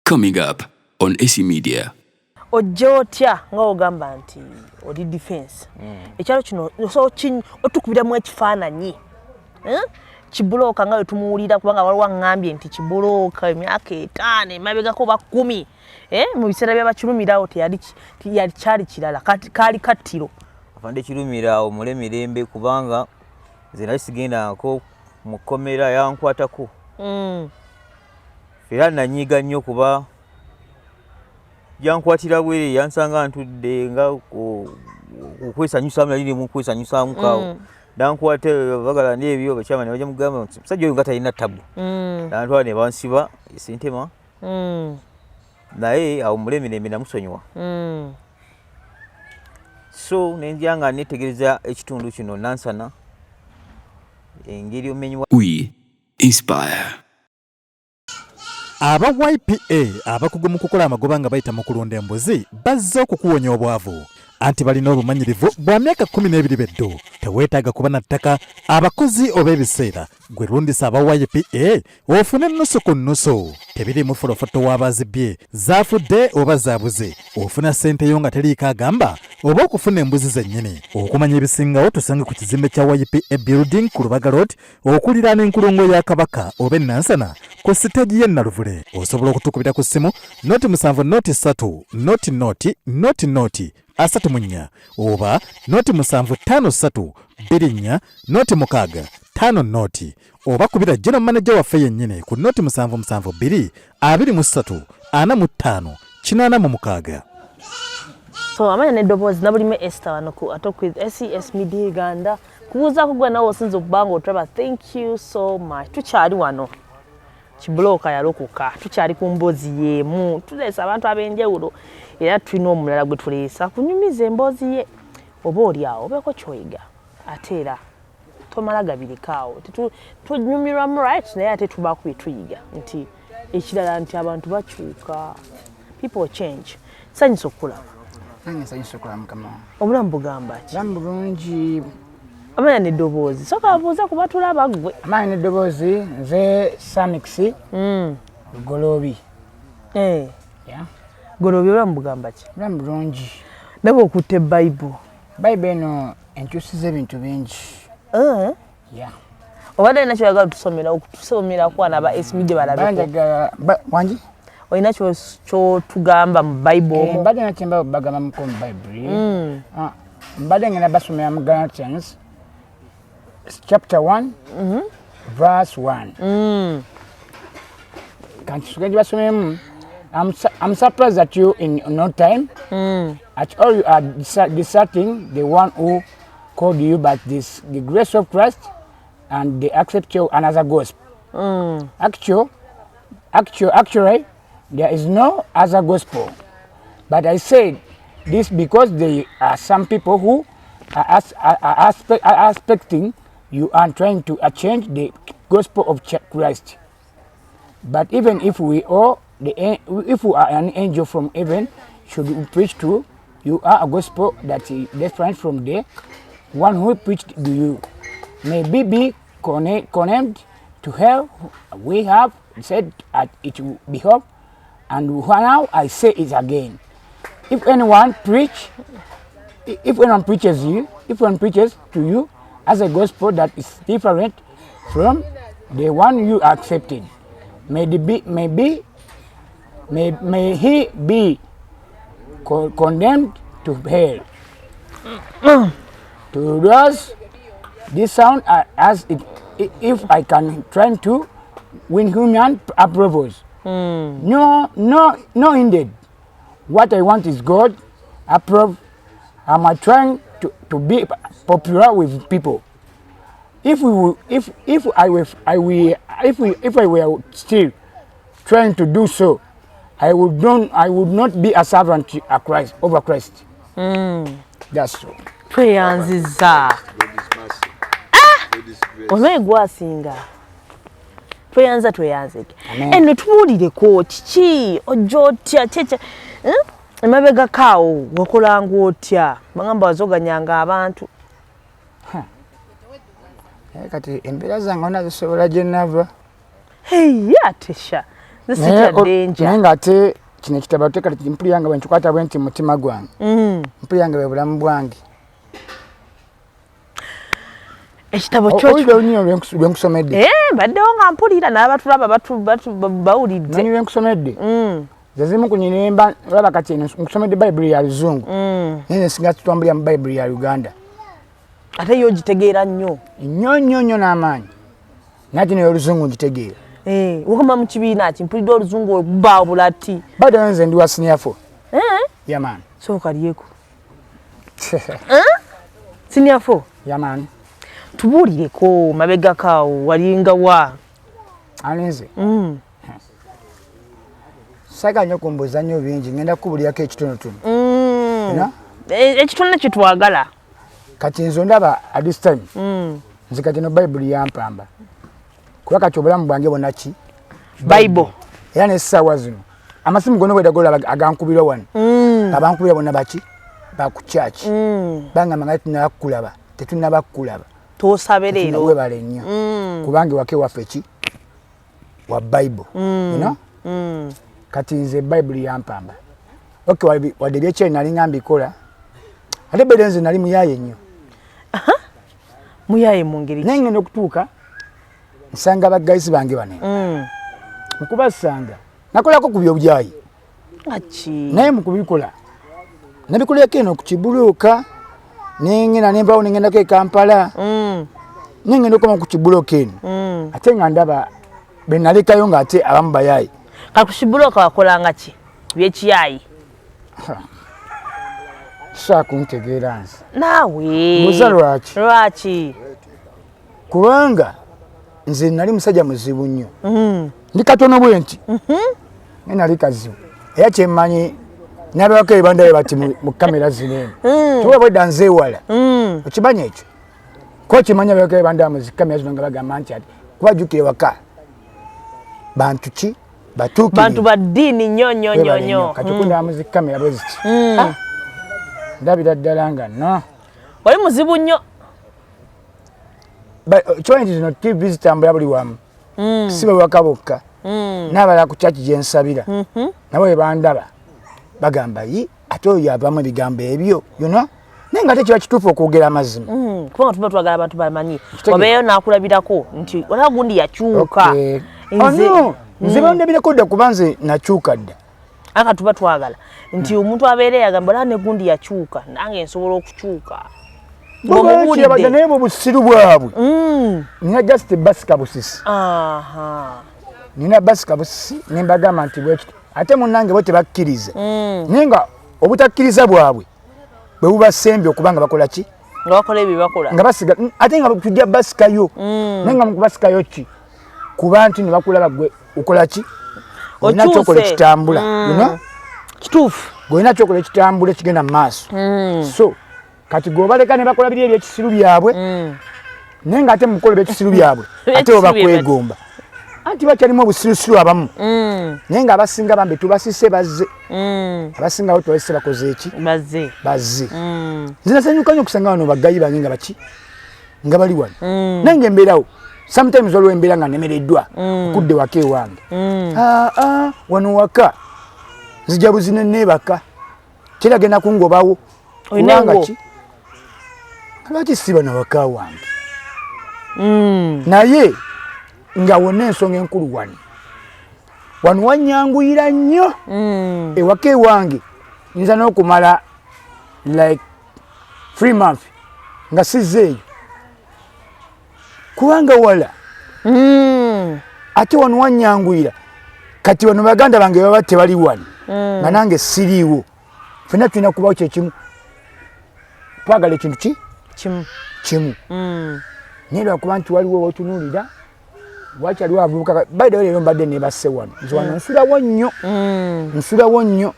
Coming up on AC Media. Ojotya nga ogamba nti odi defense. Ekyalo kino so otukubiramu ekifaananyi. Kibuloka nga tumuwulira kubanga waliwo ngambye nti Kibuloka emyaka 5 emabegako ba 10. Mu biseera bya kilumira teyali kyali kirala kali kattiro. Afande kilumira mulembe kubanga zina sigenda ko mukomera yankwatako. Era nanyiga nnyo kuba yankwatira bwere yansanga ntudde nga okwesanyusa mulali mu kwesanyusa mukawo. Dankwate bagala n'ebyo bakyamane bajja mugamba musajja oyo nga talina tabu. Nantwa ne bansiba esintema. Naye awo mulembe namusonyiwa. So nenjanga netegereza ekitundu kino nansana engeri omenywa. We inspire. Aba YPA abakugu mu kukola amagoba nga bayita mu kulonda embuzi bazze okukuwonya obwavu. Anti balina obumanyirivu bwa myaka 12 beddo. Teweetaaga kuba na ttaka abakozi oba ebiseera gwe lundisa aba YPA ofune nusu ku nusu. Tebiri mu folofoto w'abazibye zaafudde oba zaabuze ofuna ssente yo nga teriiko agamba oba okufuna embuzi zennyini. Okumanya ebisingawo tusange ku kizimbe kya YPA building ku Lubaga Road okuliraana enkulungo ya Kabaka oba Nansana ku siteegi y'e Naluvule. Osobola okutukubira ku ssimu noti 7 noti 3 noti asatu munya oba noti 753 birinya noti 6 5 noti oba kubira general manager waffe yennyini ku noti 772 23 45 86. So amanya neddobozi nabulime Esther wano ku atokwiz SES Media Uganda kubuuza kugwa nawo osinze okubanga otraba. Thank you so much. Tukyali wano Kibuloka yalokoka tukyali ku mbozi yemu tulesa abantu ab'enjawulo era tulina omulala gwe tuleesa kunyumiza emboozi ye oba oli awo obeeko kyoyiga ate era tomala gabirikaawo tunyumirwamu right naye ate tubaako bye tuyiga nti ekirala nti abantu bakyuka, people change. Sanyusa okulaba. Nange sanyusa okulaba mukama. Obulamu bugamba ki? Obulamu bulungi. Amanya n'eddoboozi soka abuuza kuba tulaba ggwe. Amanya n'eddoboozi nze Samix Golobi. Yeah. Golobi obulamu bugamba ki? Obulamu bulungi. Nabo okutte Bible. Bible eno enkyusiza ebintu bingi. Yeah. Obadde olina kyoyagala otusomera ku abaana ba AC Media balabeko. Wangi? Olina kyotugamba mu Bible? Mbadde nakyemba bagamba mu Bible. Mbadde ngenda basomera mu Galatians chapter 1 verse 1. Kanti tugende basomemu. I'm surprised that you in no time at all you are deserting the one who called you, but the grace of Christ and they accept you another gospel. Actually, there is no other gospel. But I said this because there are some people who are expecting you are trying to change the gospel of Christ. But even if we are an angel from heaven, should we preach to you are a gospel that is different from the one who preached to you. Maybe be condemned to hell. We have said that it will be hope, and now I say it again. If anyone preaches to you as a gospel that is different from the one you accepted, may he be condemned to hell. To those, this sound as if I can try to win human approvals. No, indeed. What I want is God approve. Am I trying to be popular with people? If I were still trying to do so, I would not be a servant to Christ over Christ. That's so. Tweyanziza. Onaye gwasinga. Tweyanzike. Eno tumuulireko kiki ojotya checha. Emabega kaawo wakolanga otya. Bagamba wazoganyanga abantu. Kati embeera zange nazisobola gye nava. Hey, atesha. This is a danger. Nenga ate kino kitabo teka mpuliyanga bwe nkikwata bwe nti mutima gwange. Mpuliyanga bwe bulamu bwange. Ekitabo kyo lwenkusomedde. Baddewo nga mpulira n'abatulaba bawulidde. Nani lwenkusomedde? Zezimu kunyinemba olaba kati nkusomedde Bayibuli ya Luzungu. Nene singa tutambulira mu Bayibuli ya Uganda. Ate yo gitegeera nnyo. Nnyo n'amaanyi. Nati ne Luzungu ngitegeera. Wakoma mu kibiina ki mpulidde Oluzungu obubba bulati. Bado nze ndi wa senior 4. Yeah man. So kaliyeko. Senior 4. Yeah man. Tubuulireko mabega kaawo walinga wa. Alinze. Saka nnyo kumbuuza nnyo bingi ngenda kubuulirako ekitonotono. Ekitone kye twagala. Kati nze ndaba at this time. Nze kati no Bayibuli yampamba. Kuba kati obulamu bwange bwonna ki? Bible. Era n'essaawa zino amasimu gonna bwedagola agankubirwa wano. Abankubira bonna baki? Baku church. Bangamba nga tunakulaba. Tetunaba kulaba. Tosabe leero. Webale nnyo. Kubange wake waffe ki? Wa Bible. You know? Kati nze Bible yampamba. Okay, wadde byekye nali ngambikola. Ate bedenze nali muyaye nnyo. Muyaye mu ngeri ki? Nengenda okutuuka nsanga bagayisi bange bane. Mukubasanga nakolako ku byobyayi. Achi. Naye mukubikola. Nabikoleko eno ku Kibuloka. Nengenda nembawo nengenda ko Kampala. Nengenda okoma ku Kibuloka eno. Ate nga ndaba benalekayo nga ate abamu bayayi. Ka ku Kibuloka wakolanga ki? Byekiyayi. Sakuntegeera nze. Naawe. Muza lwaki? Lwaki? Kubanga nze nali musajja muzibu nnyo. Ndi katono bwe nti. Nali kazibu. Era kyemmanyi n'abawaka ebanda bati mu kamera zino. Tuwe bwe danze wala. Okimanyi ekyo? Ko kimanya abawaka ebanda mu kamera zino nga bagamba nti ati kubajjukire waka. Bantu ki? Batuukirivu. Bantu ba ddiini nnyo. Kati kunda mu kamera bwe ziti. Ndabira ddala nga no. Wali muzibu nnyo. Kimanyi zino TV zitambula buli wamu. Si bawaka bokka. N'abala ku kyaki gye nsabira. Nabo bandaba bagamba yi ate oyo abamu ebigambo ebyo you know naye nga ate kiba kituufu okwogera amazima. Kubanga tuba twagala abantu bamanyi obeeyo n'akulabirako nti wala gundi yakyuka. Nze bandabirako dda kuba nze nakyuka dda. Aka tuba twagala nti omuntu abeere yagamba wala ne gundi yakyuka nange nsobola okukyuka. Bw'omubuulidde naye mu busiru bwabwe. Nina just basika busisi. Nina basika busisi ne mbagamba nti bwekito ate munnange bo tebakkiriza. Naye nga obutakkiriza bwabwe bwe bubasembye okubanga bakola ki? Nga bakola ebyo bakola. Nga basiga ate nga tujja basikayo. Naye nga mu kubasikayo ki? Kuba nti ne bakulaba gwe ukola ki? Olina kyokola ekitambula. Kituufu. Golina kyokola ekitambula ekigenda mu maaso. So kati gwobaleka ne bakola biri ebyekisiru byabwe. Naye nga ate mu kukola ebyekisiru byabwe ate oba kwegomba. Anti bakyalimu obusirusiru abamu. Naye nga abasinga bambi tubasise bazze. Abasinga bo tubasise bakoze eki? Bazze. Nze nasanyuka nnyo okusanga wano bagayi bange nga baki? Nga bali wano. Naye ng'embeerawo sometimes waliwo embeera nga nemereddwa okudde waka ewange. Wano waka nzija buzine neebaka kiragenda kungobawo. Kubanga ki? Lwaki siba na waka wange? Naye nga wonna ensonga enkulu wano wanyanguyira nnyo. Ewaka ewange nza n'okumala like 3 months nga sizzeeyo kubanga wala. Ate wano wanyanguyira kati wano baganda bange baba tebali wano nga nange siriiwo. Ffenna tulina kubawo kyekimu twagala ekintu ki? Kimu. Naye lwakuba nti waliwo wotunuulira wakyaliwo abavubuka by the way leero mbadde nebasse wano nze wano nsulawo nnyo.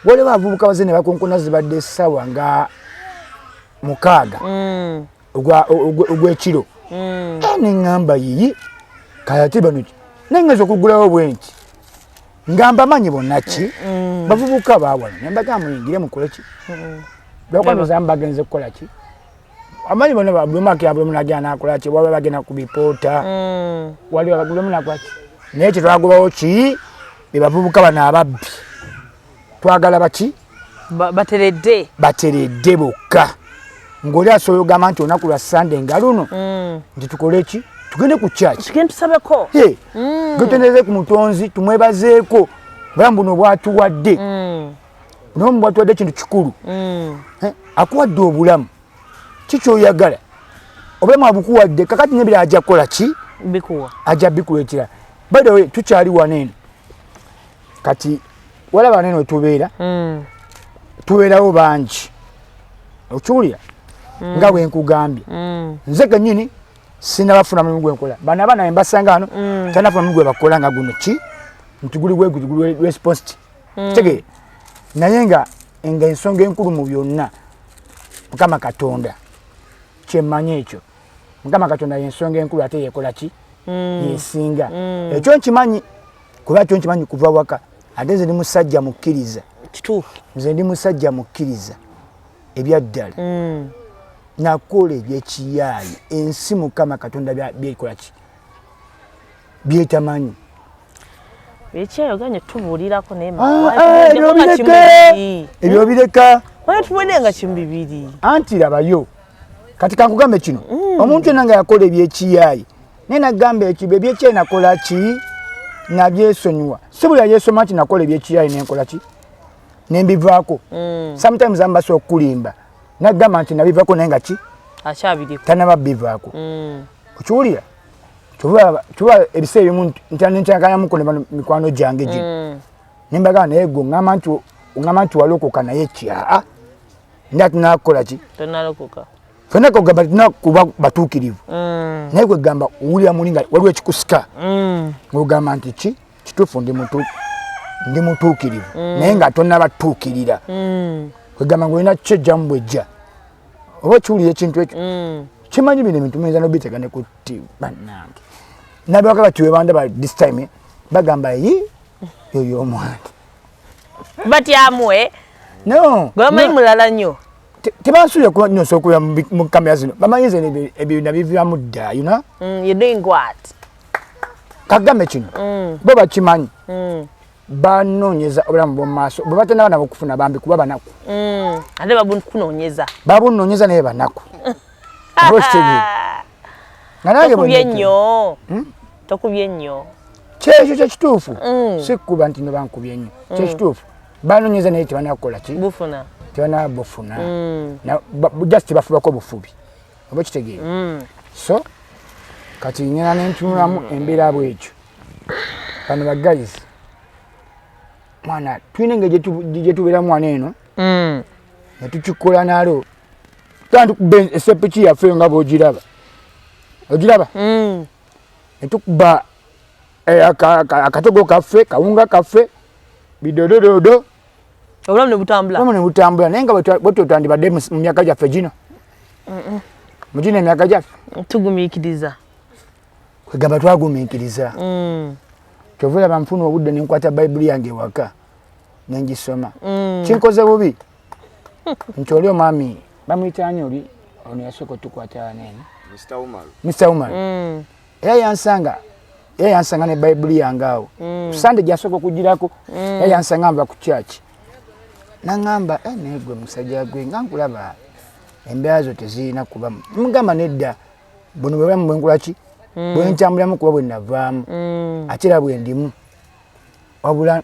Waliwo abavubuka baze ne bakonkona zibadde essaawa nga 6 ogw'ekiro. Neŋŋamba yiyi kayate bano naye ngenza okugulawo bwe nti nga mbamanyi bonna ki bavubuka baawano ne mbagamba muyingire mukole ki? Lwakuba ndoza bagenze kukola ki? Amanyi bonna babulumaki abulumu nagenda nakola ki? Waba bagenda ku bipoota waliwo abagulumu nakola ki? Naye kyetwagobawo ki? be bavubuka bano ababbi twagala baki bateredde bokka ng'oli asobola ogamba nti olunaku lwa Sunday nga luno nti tukole ki tugende ku church tusabeko tutendereze ku mutonzi tumwebazeeko obulamu buno bwatuwadde buno bwatuwadde kintu kikulu akuwadde obulamu kikyoyagala obulamu abukuwadde kakati nebira ajja kukola ki ajja bikuleetera by the way tukyali waneeno kati walaba waneeno wetubeera tubeerawo bangi okiwulira nga bwe nkugambye nze kennyini sinabafuna mulimu gwe nkola bano abaana be mbasanga wano tanafuna mulimu gwe bakola nga guno ki nti guli respost tegeera naye nga ensonga enkulu mu byonna Mukama Katonda kyemmanyi ekyo Mukama Katonda y'ensonga enkulu ate yekola ki yesinga ekyo nkimanyi kuba kyo nkimanyi kuva waka ate nze ndi musajja mukkiriza kituufu nze ndi musajja mukkiriza ebyaddala nakola ebyekiyaayi ensi Mukama Katonda byekola ki byetamanyi ekyayoganye tubuulirako ebyo bireka tubuulenga kimu bibiri anti labayo kati kankugambe kino omuntu yenna nga yakola ebyekiyaayi naye nagamba ekibe ebyekiyaayi nakola ki nabyesonyiwa si buli yesoma nti nakola ebyekiyaayi nenkola ki nembivaako sometimes ambasa okulimba nagamba nti nabivaako naye nga ki tanaba bivaako okiwulira tuba ebiseera ebimu ntyakanamuko ne mikwano gyange gino nembagaa naye gwe oŋŋamba nti walokoka naye kyaa ndi ati nakola ki fena kogamba tina kuba batuukirivu naye gwe gamba owulira muli nga waliwo ekikusika ng'ogamba nti ki kituufu ndi mutuukirivu naye nga tonnabatuukirira kwegamba ng'olina kyejjamu bwejja oba okiwulira ekintu ekyo kimanyi bino ebintu muyinza nobitegane kuti bannange nabaka bati webandaba this time bagamba yi yoyo omwana batyamwe no gwamanyi mulala nnyo tebansuubira kuba nnyo osokulira mu kamera zino bamanyi nze ebyo nabiviramu dda you know you're doing what kagambe kino bo bakimanyi banoonyeza obulamu bw'omu maaso bwe batanaba nabo okufuna bambi kuba banaku ate babukunoonyeza babunoonyeza naye banaku tokubye nnyo tokubye nnyo kyekyo kyekituufu sikkuba nti no bankubye nnyo kyekituufu banoonyeza naye tebanakukola ki bufuna tebanaba bufuna just bafubako bufubi oba kitegeera so kati ngena nentunulamu embeera bwekyo bano bagayizi mwana tulina engeri gyetubeeramu wano eno netukikola nalo tukuba esepiki yaffe nga bwogiraba netukuba akatogo kaffe kawunga kaffe bidodododo obulamu ne butambula naye nga bwetwetwandibadde mu myaka gyaffe gino mugino emyaka gyaffe tugumiikiriza kwegamba twagumiikiriza kyova olaba nfuna obudde nenkwata bayibuli yange ewaka nengisoma kinkoze bubi nti oli omwami bamuyitani oli ono yasooka otukwata waneeno Mr. Umar era yansanga ne bayibuli yange awo Sunday gyasooka okugirako era yansanga nva ku church naŋŋamba naye gwe musajja gwe nga nkulaba embeera zo tezirina kubamu mugamba nedda buno bwebulamu bwenkola ki bwentambulamu kuba bwe navaamu ate era bwe ndimu wabula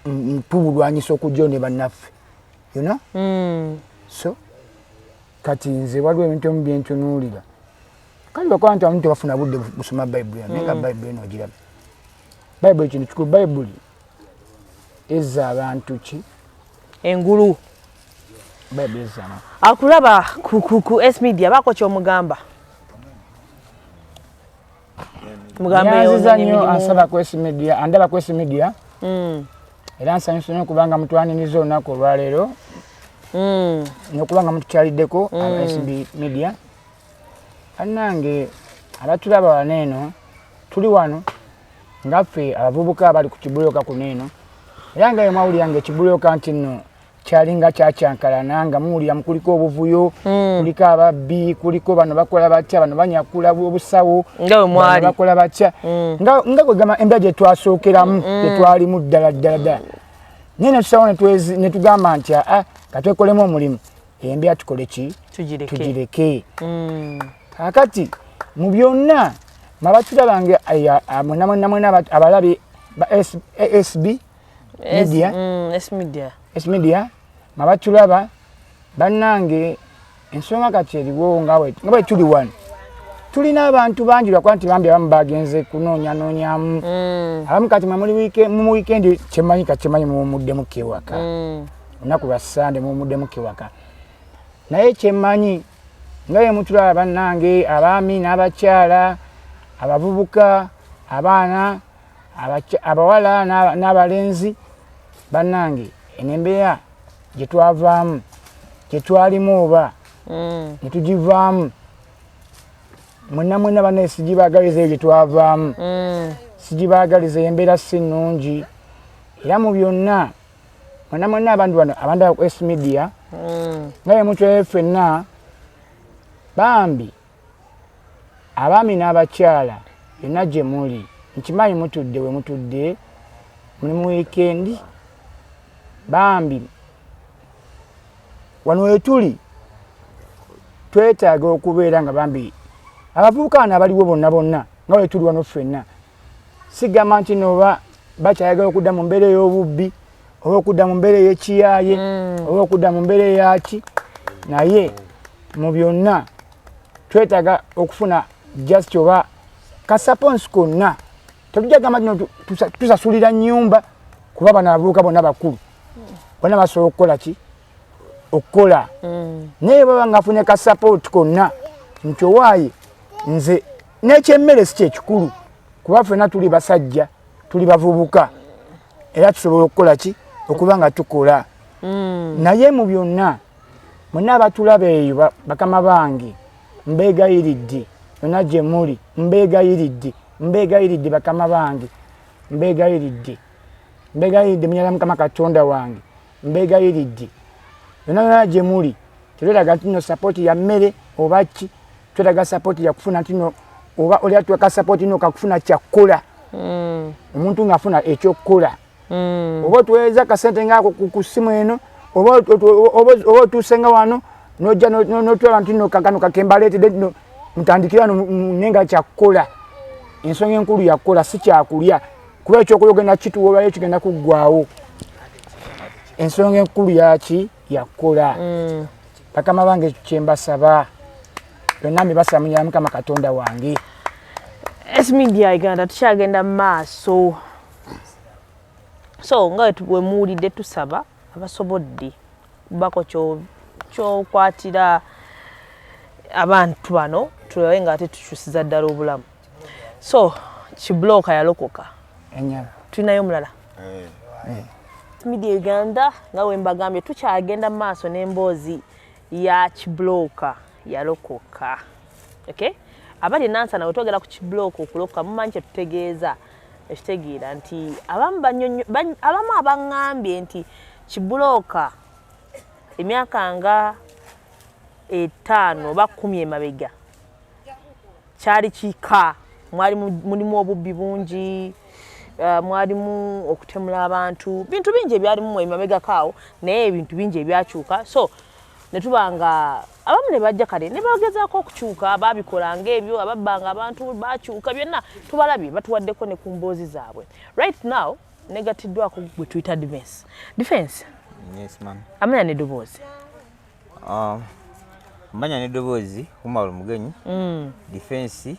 tubulwanyisa okujjayo ne bannaffe you know so kati nze waliwo ebintu emu byentunuulira kali bakola nti abantu tebafuna budde busoma bayibuli naye nga bayibuli eno ogiraba bayibuli kintu kikulu bayibuli ezza abantu ki engulu bayibuli ezza abantu akulaba ku S media bako kyomugamba yanziza nnyo ansaba ku S media andaba ku S media era nsanyusa nnyo kubanga mutwaniriza olunaku olwaleero nokubanga mutukyaliddeko aba S media annange abatulaba waneeno tuli wano ngaffe abavubuka abali ku Kibuloka kuneeno era nga yemwawulira nga ekibuloka nti nno kyalinga kyakyankalana nga muwulira kuliko obuvuyo kuliko ababbi kuliko bano bakola batya bano banyakula obusawo bakola batya nga gwe gamba embya gye twasookeramu tetwalimu ddala naye netusawo ne tugamba nti katwekolemu omulimu embya tukole ki tugireke kakati mu byonna mabatulabange mwenamwena abalabe ba SB media mabatulaba bannange ensonga kati eriwo nga bwe tuli wano tulina abantu bangi lwakuba nti bambi abamu bagenze kunoonyanyamu abamu kati mu wiikendi kyemanyi mumuddemu kewaka olunaku lwa Sande mumuddemu kewaka naye kyemanyi nga bwe mutulaba bannange abaami n'abakyala abavubuka abaana abawala n'abalenzi bannange enembeera gye twavaamu gye twalimu oba ne tugivaamu mwena banne sigibaagaliza eyo gye twavaamu sigibaagaliza embeera si nnungi era mu byonna mwena abantu bano abantu ba S media nga bwe mutulabe ffenna bambi abaami n'abakyala yonna gye muli nkimanyi mutudde we mutudde muli mu wiikendi bambi wano we tuli twetaaga okubeera nga bambi abavubuka bano abaliwo bonna nga we tuli wano ffenna sigamba nti nooba bakyayagala okudda mu mbeera ey'obubbi oba okudda mu mbeera ey'ekiyaaye oba okudda mu mbeera eyaki naye mu byonna twetaaga okufuna just oba kasaponsi konna tetujja gamba tino tusasulira nnyumba kuba bano abavubuka bonna bakulu bonna basobola okukola ki okukola naye baba nga afunye kasapooti konna nti owaaye nze n'ekyemmere si kyekikulu kuba ffenna tuli basajja tuli bavubuka era tusobola okukola ki okuba nga tukola naye mu byonna mwenna abatulaba eyo bakama bange mbeegayiridde yonna gye muli mbeegayiridde bakama bange mbeegayiridde munyala Mukama Katonda wange mbeegayiridde yonna gye muli tetwetaaga ntino sapooti ya mmere oba ki twetaaga sapooti ya kufuna ntino oba oli atuwaka sapooti ino kakufuna kyakkola omuntu ng'afuna ekyokukola oba otuweereza kasente ngaako ku ssimu eno oba otuuse nga wano n'ojja n'otwala ntino kakano kakembaleetedde ntino mutandikira nenga kyakkola ensonga enkulu yakkola si kyakulya kuba ekyokulya ogenda kituwoolwayo kigenda kuggwawo ensonga enkulu yaki yakkola bakama bange kyembasaba byonna mbibasaba munyala Mukama Katonda wange S media Uganda tukyagenda mu maaso so nga we muwulidde tusaba abasobodde kubako kyokwatira abantu bano tulabe nga ate tukyusiza ddala obulamu so Kibuloka yalokoka enyala tulinayo mulala media Uganda nga we mbagambye tukyagenda mu maaso n'emboozi ya Kibuloka yalokoka okay abali nansana wetwogera ku Kibuloka okulokoka mumanyi kyetutegeeza ekitegeera nti abamu abaŋŋambye nti Kibuloka emyaka nga 5 oba 10 emabega kyali kika mulimu obubbi bungi mwalimu okutemula abantu bintu bingi ebyalimu emabega kaawo naye ebintu bingi ebyakyuka so netubanga abamu ne bajja kale ne bagezaako okukyuka babikolanga ebyo ababbanga abantu bakyuka byonna tubalabye batuwaddeko ne ku mboozi zaabwe right now negatiddwako gwe tuyita defense yes man amanya n'eddoboozi manya n'eddoboozi kumala omugenyi defense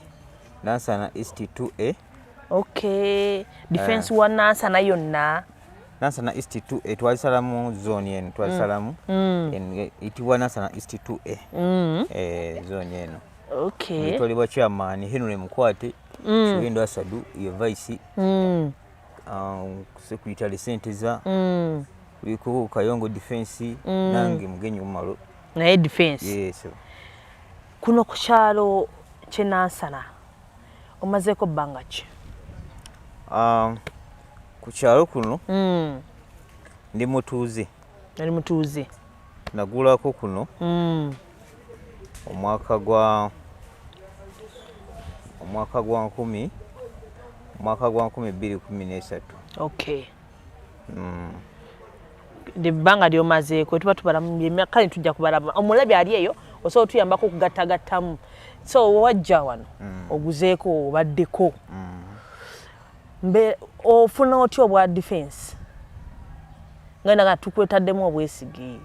nansana east 2A okay defense wa nansana yonna nansana east 2A twalisalamu zone eno twalisalamu itiwa nansana east 2A zone eno okay etwalibwa chairman Henry Mukwate Shugendo Asadu ye vice secretary senteza kuliko Kayongo defense nange mugenyi umalo naye defense yes kuno ku kyalo kyenansana omazeeko bbanga ki ku kyalo kuno ndi mutuuze Yali mutuuze. Nagulako kuno. Omwaka gwa 2013. Okay. Banga lyomazeeko tuba tubala mu myaka kale tujja kubalaba omulabi ali eyo osobola tuyambako okugattagattamu so wajja wano oguzeeko obaddeko mbe ofuna otya obwa defense nga naga tukwetaddemu obwesige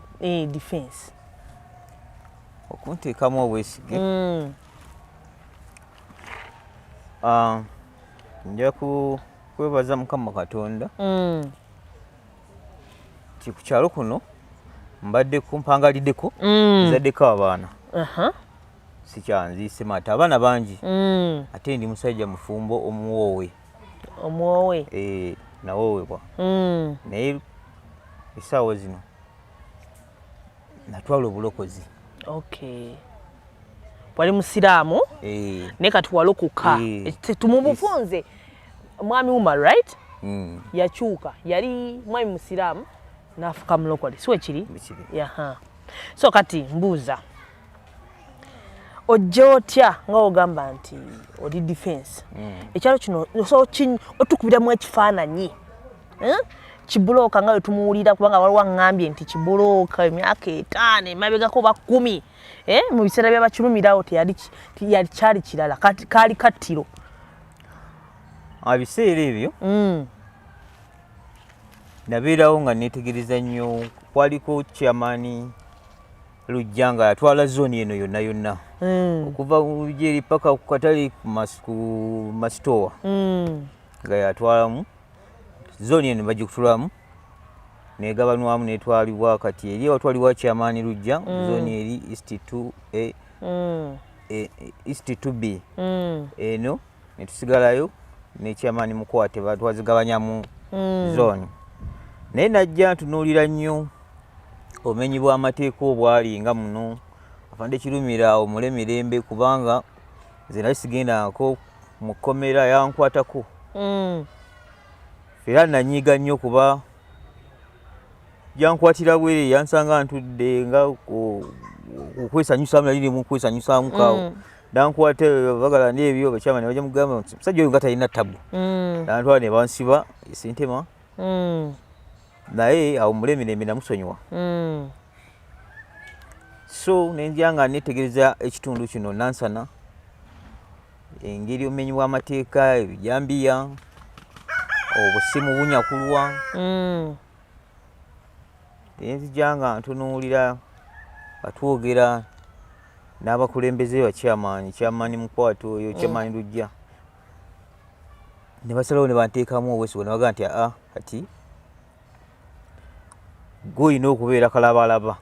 defense okunteekamu obwesige nja kwebaza Mukama Katonda ku kyalo kuno mbadde kumpangaliddeko nzaddeko abaana sikyanziise mata abaana bangi ate ndi musajja mufumbo omuwoowe nawoowebwa naye essaawa zino natwala obulokozi. Okay. Wali musiraamu naye kati walokoka tumubufunze mwami Umar right yakyuka yali mwami musiraamu nafuka mulokole siwe kiri yaha so kati mbuuza ojja otya nga ogamba nti oli defense ekyalo kino so otukubiramu ekifaananyi Kibuloka nga tumuwulira kubanga waliwo ngambye nti Kibuloka emyaka 5 emabegako ba 10 mu biseera by'abakilumirawo teyali kyali kirala kati kaali kattiro abiseera ebyo nabeerawo nga neetegereza nnyo kwaliko chairman Lujja nga yatwala zooni eno yonna yonna okuva eri paka ku katale ku masitowa nga yatwalamu zooni eno bajja kutulamu negabanwamu netwalibwa kati eri watwalibwa chairman Lujja zooni eri East 2B eno netusigalayo ne chairman Mukwate batwazigabanyamu zooni naye najja ntunuulira nnyo omenyi bw'amateeka obwali nga muno Afande Kilumira mulembe kubanga nze nali sigendako mu kkomera yankwatako era nanyiga nnyo kuba yankwatira bwere yansanga ntudde nga okwesanyusamu nali mu kwesanyusaamu kaawo dankwate bagala n'ebyo bakyama ne bajja mugamba nti musajja oyo nga talina ttabu nantwala ne bansiba esentema naye awo mulembe namusonyiwa so nenjya nga netegereza ekitundu kino nansana engeri omenyi bw'amateeka ebijambiya obusimu bunyakulwa nenzija nga ntunuulira batwogera n'abakulembeze ba chairman Mukwate oyo chairman Lujja ne basalawo ne banteekamu obwesigo ne bagaa nti kati goyina okubeera kalabalaba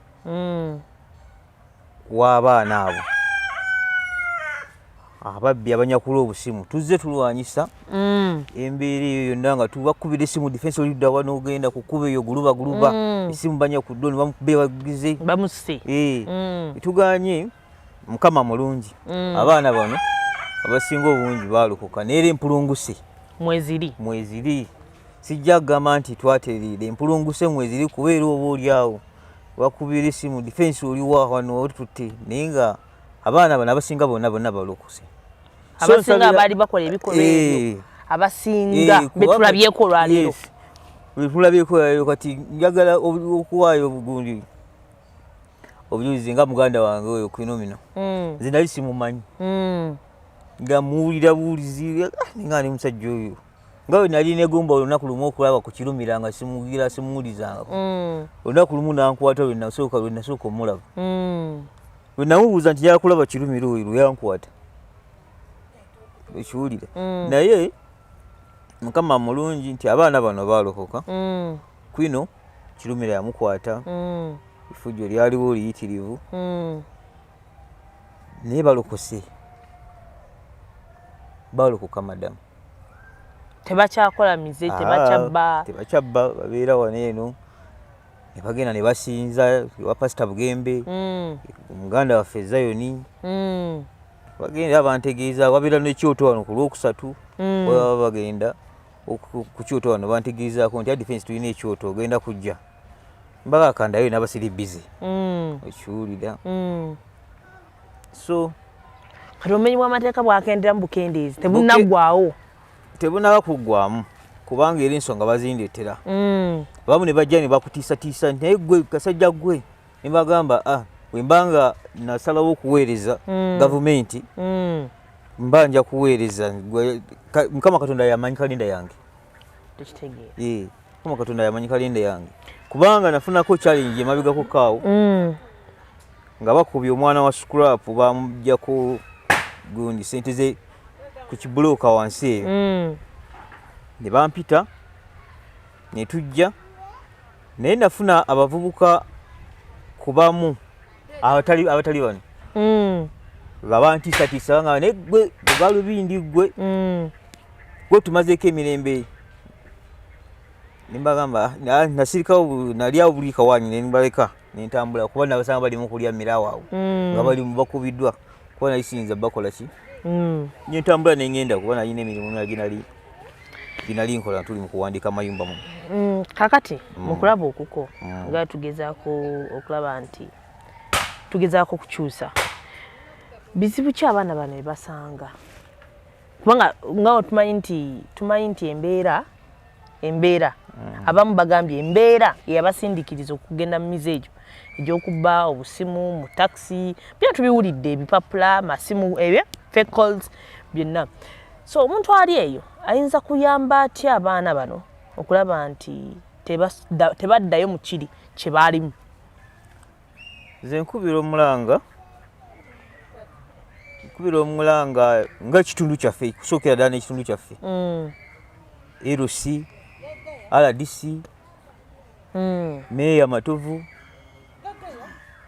w'abaana abo ababbi abanyakula obusimu tuzze tulwanyisa embeera eyo yonna nga tubakubira esimu defense olidda wano ogenda kukuba eyo guluba esimu banyakuddwa ne bamubeebagize bamuse etuganye Mukama mulungi abaana bano abasinga obungi baalokoka neera empulunguse mweziri sijja kugamba nti twatereera empulunguse mweziri kubeera oba oli awo bakubira esimu defense oliwa wano otutte naye nga abaana bano abasinga bonna balokose abasinga baali bakola ebikolwa ebyo abasinga betulabyeko olwaleero kati njagala okuwaayo obugundi obujulizi nga muganda wange oyo kilumira nze nali simumanyi nga muwulira buwulizi nga ne musajja oyo nga we nali negomba olunaku lumu okulaba ku Kilumira nga simuwulizangako olunaku lumu nankwata lwe nasooka omulaba we namubuuza nti njala kulaba Kilumira oyo lwe yankwata ekiwulira naye Mukama mulungi nti abaana bano baalokoka kwino Kilumira yamukwata effujjo lyaliwo liyitirivu naye balokoka madamu tebakyakola mize tebakyabba babeera wano eno ne bagenda ne basinza ewa Pastor Bugembe omuganda waffe Zayoni bagenda bantegeeza wabeera n'ekyoto wano ku Lwokusatu baba bagenda ku kyoto wano bantegeezaako nti defense tulina ekyoto ogenda kujja mbaga kandayo n'abasiri busy okiwulira so kati obumenyi bw'amateeka bwakendera mu bukendeezi tebunaggwaawo tebunaba kuggwamu kubanga era ensonga bazindeetera abamu ne bajja ne bakutiisatiisa naye gwe kasajja gwe ne bagamba bwe mbanga nasalawo okuweereza gavumenti mba nja kuweereza Mukama Katonda yamanyi kalenda yange Mukama Katonda yamanyi kalenda yange kubanga nafunako challenge emabigako kaawo nga bakubye omwana wa scrap bamujjako gundi sente ze ku Kibuloka wansi eyo ne bampita ne tujja naye nafuna abavubuka kubamu abatali bano babantiisatiisa nga naye gwe galubindi gwe tumazeeko emirembe nimbagamba nasirikawo nali awo buli kawanyi nembaleka nentambula kuba nabasanga bali mu kulya miraawo awo nga bali bakubiddwa kuba nali siyinza bakola ki nentambula nengenda kuba nalina emirimu ginali nkola tuli mu kuwandiika mayumba muno kakati mu kulaba okuko nga tugezaako okulaba nti tugezaako kukyusa bizibu ki abaana bano ebasanga kubanga ngawo tumanyi nti embeera abamu bagambye embeera eyabasindikiriza okugenda mu mize egyo egy'okubba obusimu mu taxi byonna tubiwulidde ebipapula masimu ebyo fake calls byonna so omuntu ali eyo ayinza kuyamba atya abaana bano okulaba nti tebaddayo mu kiri kye baalimu nze nkubira omulanga nga kitundu kyaffe kusookera ddala n'ekitundu kyaffe LC RDC meya Matovu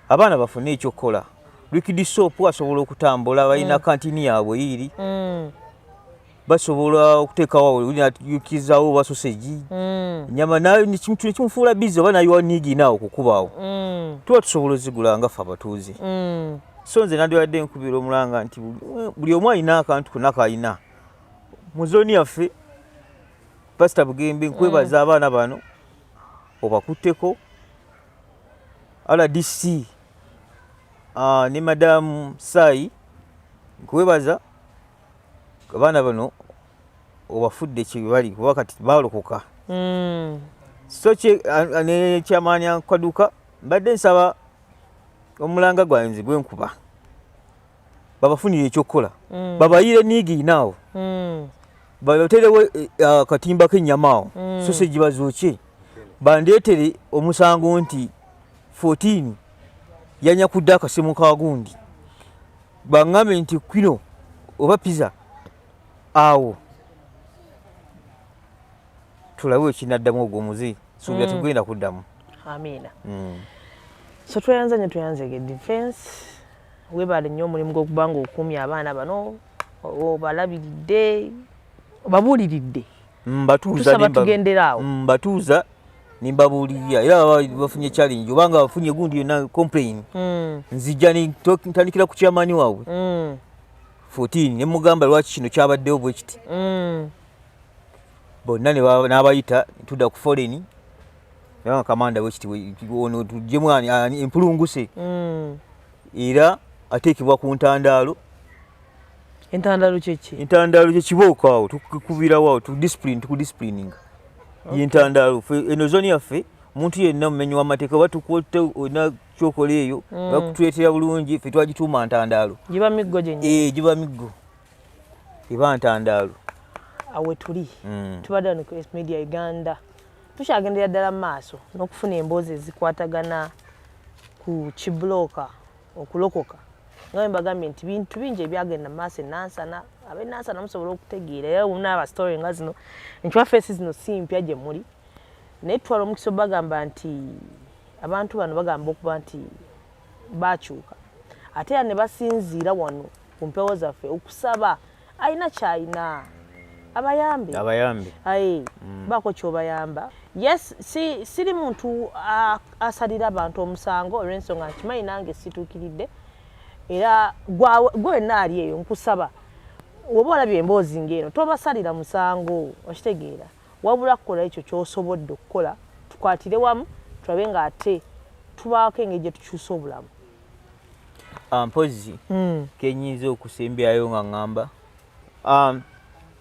abaana bafune ekyokukola Liquid Soap asobola okutambula balina kantini yaabwe iri basobola okuteekawo yukizawo basoseji nyama nayo nikimufuula bizi oba nayo wanigi naawo okukubaawo tuba tusobola ozigula nga ffe abatuuze so nze nandibadde nkubira omulanga nti buli omu alina akantu konna kaalina mu zooni yaffe Pastor Bugembe nkwebaza abaana bano obakutteko RDC ne Madam Sai nkwebaza abaana bano obafudde kyebali kuba kati baalokoka so ne kyamaani akwaduka mbadde nsaba omulanga gwanze gwenkuba babafunire ekyokukola babayire nigi naawo baterewo akatimba k'ennyamaawo soseji bazookye bandeetere omusango nti 14 yanyakudde akasimu ka gundi baŋŋambe nti kwino oba pizza awo tulabe ekinaddamu ogwo muze suubira tugenda kuddamu amiina so tweyanzege defense webale nnyo omulimu gw'okuba nga okuumya abaana bano obalabiridde obabuuliridde mbatuuza nimbabuulirira era bafunye challenge obanga bafunye gundi yonna complain nzijja ntandikira ku kyamaani waabwe 14 ne mugamba lwaki kino kyabaddewo bwe kiti bonna n'abayita tudda ku foreign era kamanda bwe kiti ono tujjemu empulunguse era ateekebwa ku ntandaalo entandaalo kyekibooko awo tukubirawo tukudisciplininga yentandaalo eno zooni yaffe omuntu yenna mumenyi w'amateeka oba tukwota olina kyokola eyo bakutuyetera bulungi ffe twagituuma ntandaalo giba miggo eba ntandaalo awe tuli tubadde no ku media Uganda tukyagendera ddala mu maaso n'okufuna emboozi ezikwatagana ku Kibuloka okulokoka nga mbagambye nti bintu bingi ebyagenda mu maaso nansana abenansana musobola okutegeera era unaaba story nga zino enchwafesi zino si mpya gye muli naye twala omukisa bagamba nti abantu bano bagamba okuba nti bakyuka ate era ne basinziira wano ku mpewo zaffe okusaba alina kyalina abayambe baako kyobayamba yes siri muntu asalira abantu omusango olw'ensonga nkimanyi nange situukiridde era gwe naali eyo nkusaba oba olabye emboozi ng'eno tobasalira musango okitegeera wabula kukola ekyo ky'osobodde okukola tukwatire wamu tulabe ng'ate tubaako engeri gye tukyusa obulamu. Mpozi kenyinza okusembayo nga ngamba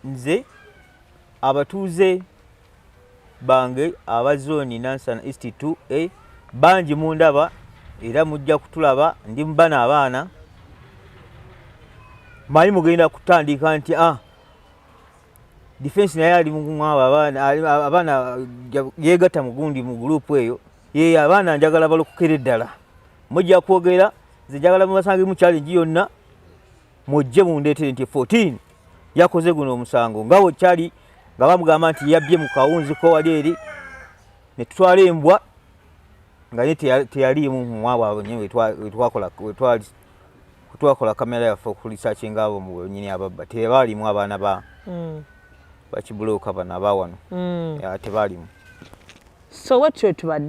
nze abatuuze bange aba zooni Nansana East 2A bangi mundaba era mujja kutulaba ndi mubana abaana mali mugenda kutandika nti defense naye ali mungaba abaana yegatta mugundi mu group eyo ye abaana njagala balokukere ddala mujja kwogera zijagala mubasange mu challenge yonna mujje mundeetere nti 14 yakoze guno omusango ngawo kyali nga bamugamba nti yabbye mu kawunzi ko wali eri ne tutwala embwa nga ye teyaliimu mumwabo abo nyewe twakola kamera yaffe okulisaaki ngaabo mu nyini ababba tebaalimu abaana ba Kibuloka bano abawano tebaalimu. So what tubadde